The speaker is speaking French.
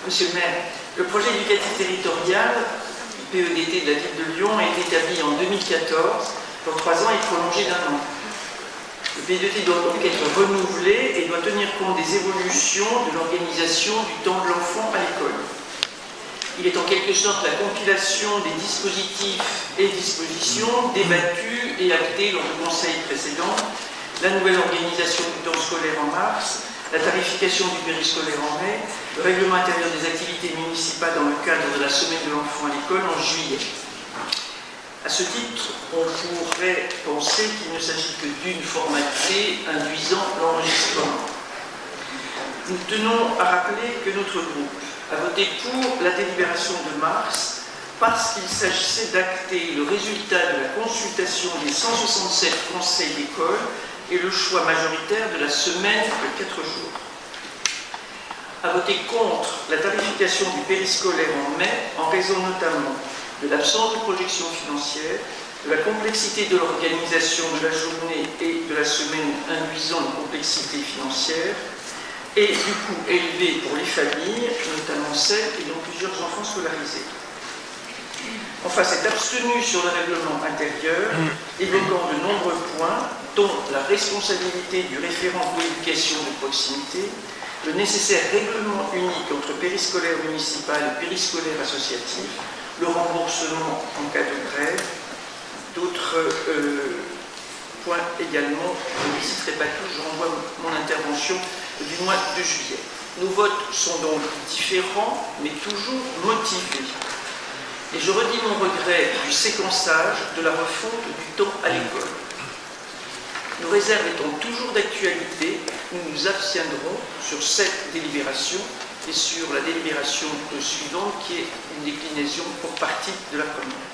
Monsieur le maire, le projet éducatif territorial, PEDT de la ville de Lyon, a été établi en 2014 pour 3 ans et prolongé d'1 an. Le PEDT doit donc être renouvelé et doit tenir compte des évolutions de l'organisation du temps de l'enfant à l'école. Il est en quelque sorte la compilation des dispositifs et dispositions débattus et actés lors du conseil précédent, la nouvelle organisation du temps scolaire en mars, la tarification du périscolaire en mai, le règlement intérieur des activités municipales dans le cadre de la semaine de l'enfant à l'école en juillet. À ce titre, on pourrait penser qu'il ne s'agit que d'une formalité induisant l'enregistrement. Nous tenons à rappeler que notre groupe a voté pour la délibération de mars parce qu'il s'agissait d'acter le résultat de la consultation des 167 conseils d'école et le choix majoritaire de la semaine de 4 jours. A voté contre la tarification du périscolaire en mai en raison notamment de l'absence de projection financière, de la complexité de l'organisation de la journée et de la semaine induisant une complexité financière et du coût élevé pour les familles, notamment celles ayant plusieurs enfants scolarisés. Enfin, s'est abstenu sur le règlement intérieur, évoquant de nombreux points, dont la responsabilité du référent de l'éducation de proximité, le nécessaire règlement unique entre périscolaire municipal et périscolaire associatif, le remboursement en cas de grève, d'autres points également. Je ne citerai pas tous, je renvoie mon intervention du mois de juillet. Nos votes sont donc différents, mais toujours motivés. Et je redis mon regret du séquençage de la refonte du temps à l'école. Nos réserves étant toujours d'actualité, nous nous abstiendrons sur cette délibération et sur la délibération suivante qui est une déclinaison pour partie de la première.